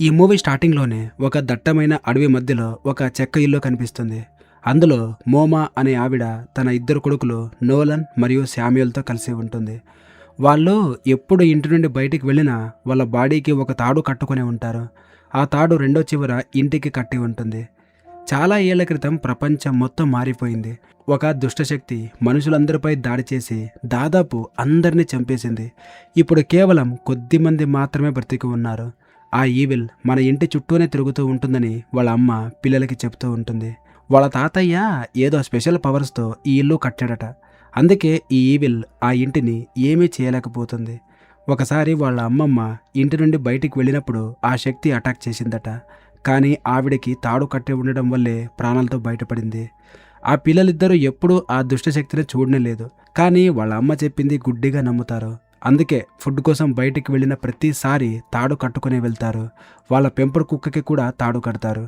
ఈ మూవీ స్టార్టింగ్‌లోనే ఒక దట్టమైన అడవి మధ్యలో ఒక చెక్క ఇల్లు కనిపిస్తుంది. అందులో మోమా అనే ఆవిడ తన ఇద్దరు కొడుకులు నోలన్ మరియు శామ్యూల్‌తో కలిసి ఉంటుంది. వాళ్ళు ఎప్పుడు ఇంటి నుండి బయటికి వెళ్ళినా వాళ్ళ బాడీకి ఒక తాడు కట్టుకొని ఉంటారు. ఆ తాడు రెండో చివర ఇంటికి కట్టి ఉంటుంది. చాలా ఏళ్ల క్రితం ప్రపంచం మొత్తం మారిపోయింది. ఒక దుష్టశక్తి మనుషులందరిపై దాడి చేసి దాదాపు అందరినీ చంపేసింది. ఇప్పుడు కేవలం కొద్దిమంది మాత్రమే బ్రతికి ఉన్నారు. ఆ ఈవిల్ మన ఇంటి చుట్టూనే తిరుగుతూ ఉంటుందని వాళ్ళ అమ్మ పిల్లలకి చెప్తూ ఉంటుంది. వాళ్ళ తాతయ్య ఏదో స్పెషల్ పవర్స్తో ఈ ఇల్లు కట్టాడట. అందుకే ఈ ఈవిల్ ఆ ఇంటిని ఏమీ చేయలేకపోతుంది. ఒకసారి వాళ్ళ అమ్మమ్మ ఇంటి నుండి బయటికి వెళ్ళినప్పుడు ఆ శక్తి అటాక్ చేసిందట. కానీ ఆవిడకి తాడు కట్టి ఉండడం వల్లే ప్రాణాలతో బయటపడింది. ఆ పిల్లలిద్దరూ ఎప్పుడూ ఆ దుష్టశక్తిని చూడనేలేదు. కానీ వాళ్ళ అమ్మ చెప్పింది గుడ్డిగా నమ్ముతారు. అందుకే ఫుడ్ కోసం బయటికి వెళ్ళిన ప్రతిసారి తాడు కట్టుకుని వెళ్తారు. వాళ్ళ పెంపుడు కుక్కకి కూడా తాడు కడతారు.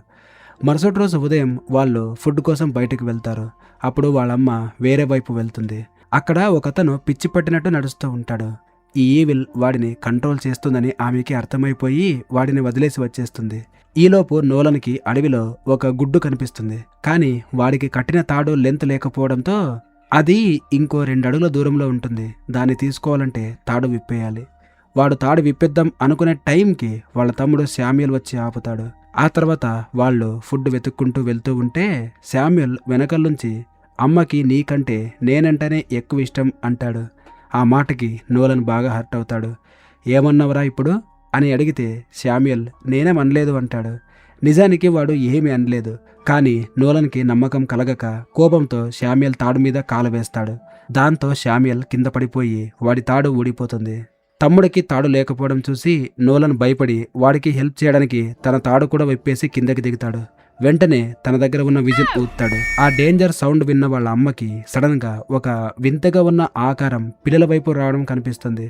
మరుసటి రోజు ఉదయం వాళ్ళు ఫుడ్ కోసం బయటికి వెళ్తారు. అప్పుడు వాళ్ళమ్మ వేరే వైపు వెళ్తుంది. అక్కడ ఒకతను పిచ్చి పట్టినట్టు నడుస్తూ ఉంటాడు. ఈ ఈవిల్ వాడిని కంట్రోల్ చేస్తుందని ఆమెకి అర్థమైపోయి వాడిని వదిలేసి వచ్చేస్తుంది. ఈలోపు నోలన్కి అడవిలో ఒక గుడ్డు కనిపిస్తుంది. కానీ వాడికి కట్టిన తాడు లెంత్ లేకపోవడంతో అది ఇంకో 2 అడుగుల దూరంలో ఉంటుంది. దాన్ని తీసుకోవాలంటే తాడు విప్పేయాలి. వాడు తాడు విప్పేద్దాం అనుకునే టైంకి వాళ్ళ తమ్ముడు శామ్యూల్ వచ్చి ఆపుతాడు. ఆ తర్వాత వాళ్ళు ఫుడ్ వెతుక్కుంటూ వెళ్తూ ఉంటే శామ్యూల్ వెనకల్నుంచి అమ్మకి నీకంటే నేనంటేనే ఎక్కువ ఇష్టం అంటాడు. ఆ మాటకి నోలన్ బాగా హర్ట్ అవుతాడు. ఏమన్నావురా ఇప్పుడు అని అడిగితే శామ్యూల్ నేనేమనలేదు అంటాడు. నిజానికి వాడు ఏమీ అనలేదు. కానీ నోలన్కి నమ్మకం కలగక కోపంతో శామ్యూల్ తాడు మీద కాలు వేస్తాడు. దాంతో శామ్యూల్ కింద పడిపోయి వాడి తాడు ఊడిపోతుంది. తమ్ముడికి తాడు లేకపోవడం చూసి నోలన్ భయపడి వాడికి హెల్ప్ చేయడానికి తన తాడు కూడా విప్పేసి కిందకి దిగుతాడు. వెంటనే తన దగ్గర ఉన్న విజిల్ ఊదుతాడు. ఆ డేంజర్ సౌండ్ విన్న వాళ్ళ అమ్మకి సడన్ గా ఒక వింతగా ఉన్న ఆకారం పిల్లల వైపు రావడం కనిపిస్తుంది.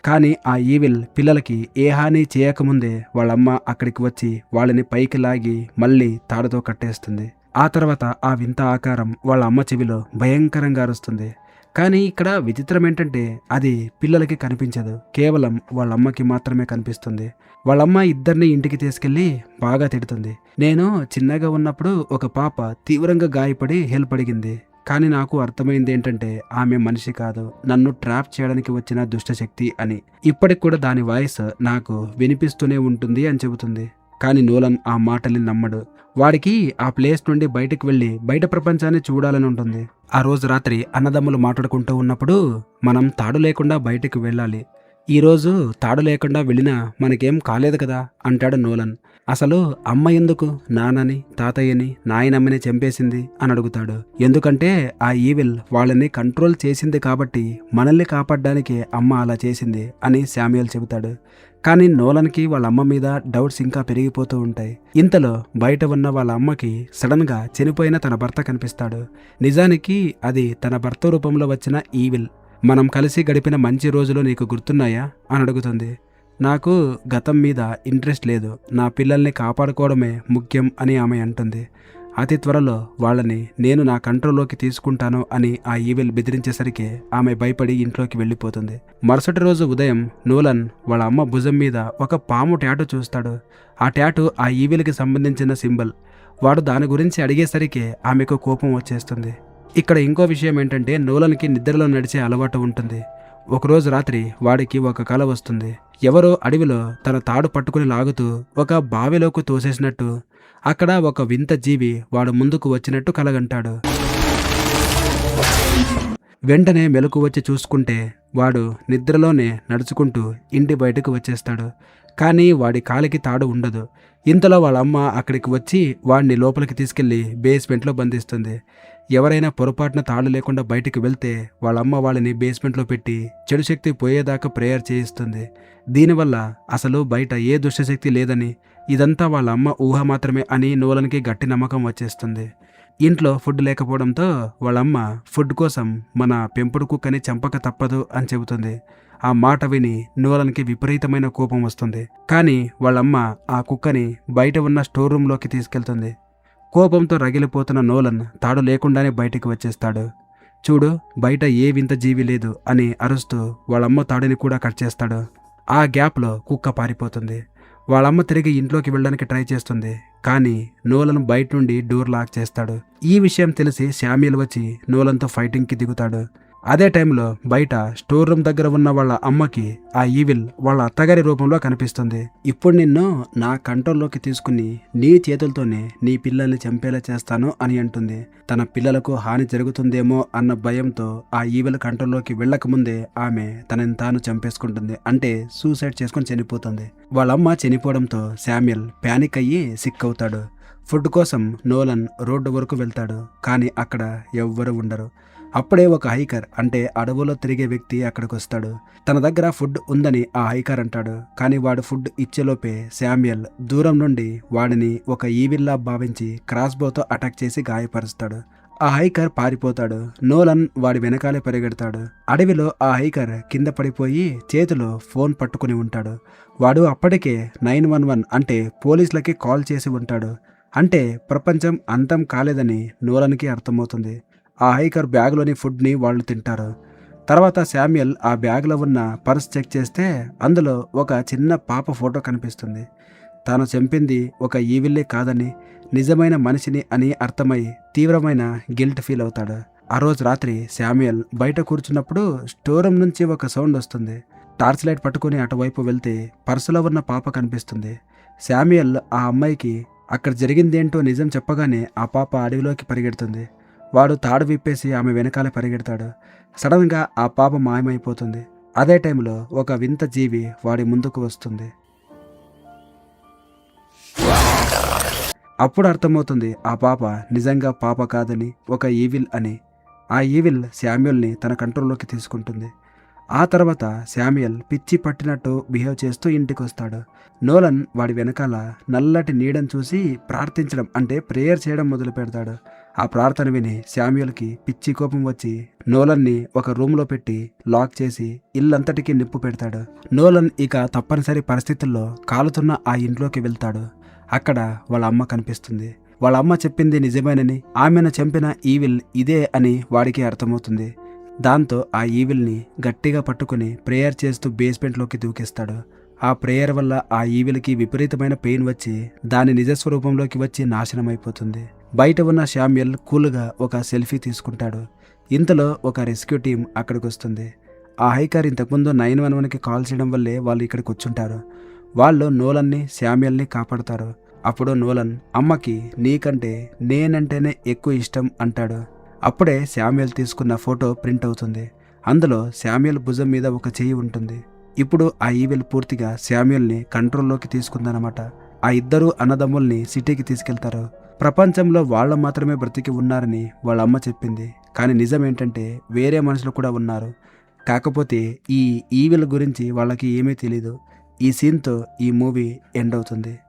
కానీ ఆ ఈవిల్ పిల్లలకి ఏ హాని చేయకముందే వాళ్ళమ్మ అక్కడికి వచ్చి వాళ్ళని పైకి లాగి మళ్ళీ తాడుతో కట్టేస్తుంది. ఆ తర్వాత ఆ వింత ఆకారం వాళ్ళ అమ్మ చెవిలో భయంకరంగా అరుస్తుంది. కానీ ఇక్కడ విచిత్రం ఏంటంటే అది పిల్లలకి కనిపించదు. కేవలం వాళ్ళమ్మకి మాత్రమే కనిపిస్తుంది. వాళ్ళమ్మ ఇద్దరిని ఇంటికి తీసుకెళ్లి బాగా తిడుతుంది. నేను చిన్నగా ఉన్నప్పుడు ఒక పాప తీవ్రంగా గాయపడి హెల్ప్ అడిగింది. కానీ నాకు అర్థమైంది ఏంటంటే ఆమె మనిషి కాదు, నన్ను ట్రాప్ చేయడానికి వచ్చిన దుష్టశక్తి అని. ఇప్పటికి కూడా దాని వాయిస్ నాకు వినిపిస్తూనే ఉంటుంది అని చెబుతుంది. కానీ నోలన్ ఆ మాటల్ని నమ్మడు. వాడికి ఆ ప్లేస్ నుండి బయటకు వెళ్ళి బయట ప్రపంచాన్ని చూడాలని ఉంటుంది. ఆ రోజు రాత్రి అన్నదమ్ములు మాట్లాడుకుంటూ ఉన్నప్పుడు మనం తాడు లేకుండా బయటకు వెళ్ళాలి. ఈరోజు తాడు లేకుండా వెళ్ళినా మనకేం కాలేదు కదా అంటాడు నోలన్. అసలు అమ్మ ఎందుకు నాన్నని తాతయ్యని నాయనమ్మని చంపేసింది అని అడుగుతాడు. ఎందుకంటే ఆ ఈవిల్ వాళ్ళని కంట్రోల్ చేసింది కాబట్టి మనల్ని కాపాడడానికే అమ్మ అలా చేసింది అని శామ్యూల్ చెబుతాడు. కానీ నోలన్కి వాళ్ళ అమ్మ మీద డౌట్స్ ఇంకా పెరిగిపోతూ ఉంటాయి. ఇంతలో బయట ఉన్న వాళ్ళ అమ్మకి సడన్ గా చనిపోయిన తన భర్త కనిపిస్తాడు. నిజానికి అది తన భర్త రూపంలో వచ్చిన ఈవిల్. మనం కలిసి గడిపిన మంచి రోజులు నీకు గుర్తున్నాయా అని అడుగుతుంది. నాకు గతం మీద ఇంట్రెస్ట్ లేదు, నా పిల్లల్ని కాపాడుకోవడమే ముఖ్యం అని ఆమె అంటుంది. అతి త్వరలో వాళ్ళని నేను నా కంట్రోల్లోకి తీసుకుంటాను అని ఆ ఈవిల్ బెదిరించేసరికి ఆమె భయపడి ఇంట్లోకి వెళ్ళిపోతుంది. మరుసటి రోజు ఉదయం నోలన్ వాళ్ళ అమ్మ భుజం మీద ఒక పాము టాటూ చూస్తాడు. ఆ టాటూ ఆ ఈవిల్కి సంబంధించిన సింబల్. వాడు దాని గురించి అడిగేసరికి ఆమెకు కోపం వచ్చేస్తుంది. ఇక్కడ ఇంకో విషయం ఏంటంటే నోలన్కి నిద్రలో నడిచే అలవాటు ఉంటుంది. ఒకరోజు రాత్రి వాడికి ఒక కల వస్తుంది. ఎవరో అడవిలో తన తాడు పట్టుకుని లాగుతూ ఒక బావిలోకి తోసేసినట్టు, అక్కడ ఒక వింత జీవి వాడు ముందుకు వచ్చినట్టు కలగంటాడు. వెంటనే మెలకు వచ్చి చూసుకుంటే వాడు నిద్రలోనే నడుచుకుంటూ ఇంటి బయటకు వచ్చేస్తాడు. కానీ వాడి కాలికి తాడు ఉండదు. ఇంతలో వాళ్ళ అమ్మ అక్కడికి వచ్చి వాడిని లోపలికి తీసుకెళ్లి బేస్మెంట్లో బంధిస్తుంది. ఎవరైనా పొరపాటున తాడు లేకుండా బయటికి వెళ్తే వాళ్ళమ్మ వాళ్ళని బేస్మెంట్లో పెట్టి చెడు శక్తి పోయేదాకా ప్రేయర్ చేయిస్తుంది. దీనివల్ల అసలు బయట ఏ దుష్టశక్తి లేదని, ఇదంతా వాళ్ళ అమ్మ ఊహ మాత్రమే అని నోలన్కి గట్టి నమ్మకం వచ్చేస్తుంది. ఇంట్లో ఫుడ్ లేకపోవడంతో వాళ్ళమ్మ ఫుడ్ కోసం మన పెంపుడు కుక్కని చంపక తప్పదు అని చెబుతుంది. ఆ మాట విని నోలన్కి విపరీతమైన కోపం వస్తుంది. కానీ వాళ్ళమ్మ ఆ కుక్కని బయట ఉన్న స్టోర్ రూమ్లోకి తీసుకెళ్తుంది. కోపంతో రగిలిపోతున్న నోలన్ తాడు లేకుండానే బయటికి వచ్చేస్తాడు. చూడు, బయట ఏ వింత జీవి లేదు అని అరుస్తూ వాళ్ళమ్మ తాడుని కూడా కట్ చేస్తాడు. ఆ గ్యాప్లో కుక్క పారిపోతుంది. వాళ్ళమ్మ తిరిగి ఇంట్లోకి వెళ్ళడానికి ట్రై చేస్తుంది. కానీ నోలన్ బయట నుండి డోర్ లాక్ చేస్తాడు. ఈ విషయం తెలిసి శామ్యూల్ వచ్చి నోలన్తో ఫైటింగ్కి దిగుతాడు. అదే టైంలో బయట స్టోర్ రూమ్ దగ్గర ఉన్న వాళ్ళ అమ్మకి ఆ ఈవిల్ వాళ్ళ అత్తగారి రూపంలో కనిపిస్తుంది. ఇప్పుడు నిన్ను నా కంట్రోల్లోకి తీసుకుని నీ చేతులతోనే నీ పిల్లల్ని చంపేలా చేస్తాను అని అంటుంది. తన పిల్లలకు హాని జరుగుతుందేమో అన్న భయంతో ఆ ఈవిల్ కంట్రోల్లోకి వెళ్ళకముందే ఆమె తనని తాను చంపేసుకుంటుంది. అంటే సూసైడ్ చేసుకుని చనిపోతుంది. వాళ్ళమ్మ చనిపోవడంతో శామ్యూల్ ప్యానిక్ అయ్యి సిక్ అవుతాడు. ఫుడ్ కోసం నోలన్ రోడ్డు వరకు వెళ్తాడు. కానీ అక్కడ ఎవ్వరూ ఉండరు. అప్పుడే ఒక హైకర్ అంటే అడవులో తిరిగే వ్యక్తి అక్కడికి వస్తాడు. తన దగ్గర ఫుడ్ ఉందని ఆ హైకర్ అంటాడు. కానీ వాడు ఫుడ్ ఇచ్చేలోపే శామ్యూల్ దూరం నుండి వాడిని ఒక ఈవిల్లా భావించి క్రాస్బోతో అటాక్ చేసి గాయపరుస్తాడు. ఆ హైకర్ పారిపోతాడు. నోలన్ వాడి వెనకాలే పరిగెడతాడు. అడవిలో ఆ హైకర్ కింద పడిపోయి చేతిలో ఫోన్ పట్టుకుని ఉంటాడు. వాడు అప్పటికే 911 అంటే పోలీసులకి కాల్ చేసి ఉంటాడు. అంటే ప్రపంచం అంతం కాలేదని నోలన్కి అర్థమవుతుంది. ఆ హైకర్ బ్యాగ్లోని ఫుడ్ని వాళ్ళు తింటారు. తర్వాత శామ్యూల్ ఆ బ్యాగ్లో ఉన్న పర్స్ చెక్ చేస్తే అందులో ఒక చిన్న పాప ఫోటో కనిపిస్తుంది. తాను చంపింది ఒక ఈవిల్లే కాదని, నిజమైన మనిషిని అని అర్థమై తీవ్రమైన గిల్ట్ ఫీల్ అవుతాడు. ఆ రోజు రాత్రి శామ్యూల్ బయట కూర్చున్నప్పుడు స్టోర్ రూమ్ నుంచి ఒక సౌండ్ వస్తుంది. టార్చ్ లైట్ పట్టుకుని అటువైపు వెళ్తే పర్సులో ఉన్న పాప కనిపిస్తుంది. శామ్యూల్ ఆ అమ్మాయికి అక్కడ జరిగిందేంటో నిజం చెప్పగానే ఆ పాప అడవిలోకి పరిగెడుతుంది. వాడు తాడు విప్పేసి ఆమె వెనకాల పరిగెడతాడు. సడన్గా ఆ పాప మాయమైపోతుంది. అదే టైంలో ఒక వింత జీవి వాడి ముందుకు వస్తుంది. అప్పుడు అర్థమవుతుంది ఆ పాప నిజంగా పాప కాదని, ఒక ఈవిల్ అని. ఆ ఈవిల్ శామ్యూల్ని తన కంట్రోల్లోకి తీసుకుంటుంది. ఆ తర్వాత శామ్యూల్ పిచ్చి పట్టినట్టు బిహేవ్ చేస్తూ ఇంటికి వస్తాడు. నోలన్ వాడి వెనకాల నల్లటి నీడను చూసి ప్రార్థించడం అంటే ప్రేయర్ చేయడం మొదలు పెడతాడు. ఆ ప్రార్థన విని శామ్యూల్కి పిచ్చి కోపం వచ్చి నోలన్ని ఒక రూమ్లో పెట్టి లాక్ చేసి ఇల్లంతటికీ నిప్పు పెడతాడు. నోలన్ ఇక తప్పనిసరి పరిస్థితుల్లో కాలుతున్న ఆ ఇంట్లోకి వెళ్తాడు. అక్కడ వాళ్ళ అమ్మ కనిపిస్తుంది. వాళ్ళ అమ్మ చెప్పింది నిజమేనని, ఆమెను చంపిన ఈవిల్ ఇదే అని వాడికి అర్థమవుతుంది. దాంతో ఆ ఈవిల్ని గట్టిగా పట్టుకుని ప్రేయర్ చేస్తూ బేస్మెంట్లోకి దూకిస్తాడు. ఆ ప్రేయర్ వల్ల ఆ ఈవిల్కి విపరీతమైన పెయిన్ వచ్చి దాని నిజస్వరూపంలోకి వచ్చి నాశనమైపోతుంది. బయట ఉన్న శామ్యూల్ కూల్గా ఒక సెల్ఫీ తీసుకుంటాడు. ఇంతలో ఒక రెస్క్యూ టీం అక్కడికి వస్తుంది. ఆ హైకర్ ఇంతకుముందు 911కి కాల్ చేయడం వల్లే వాళ్ళు ఇక్కడికి వచ్చుంటారు. వాళ్ళు నోలన్ని శామ్యూల్ని కాపాడుతారు. అప్పుడు నోలన్ అమ్మకి నీకంటే నేనంటేనే ఎక్కువ ఇష్టం అంటాడు. అప్పుడే శామ్యూల్ తీసుకున్న ఫోటో ప్రింట్ అవుతుంది. అందులో శామ్యూల్ భుజం మీద ఒక చెయ్యి ఉంటుంది. ఇప్పుడు ఆ ఈవిల్ పూర్తిగా శామ్యూల్ని కంట్రోల్లోకి తీసుకుందన్నమాట. ఆ ఇద్దరు అన్నదమ్ముల్ని సిటీకి తీసుకెళ్తారు. ప్రపంచంలో వాళ్ళు మాత్రమే బ్రతికి ఉన్నారని వాళ్ళ అమ్మ చెప్పింది. కానీ నిజం ఏంటంటే వేరే మనుషులు కూడా ఉన్నారు. కాకపోతే ఈ ఈవిల్ గురించి వాళ్ళకి ఏమీ తెలీదు. ఈ సీన్తో ఈ మూవీ ఎండ్ అవుతుంది.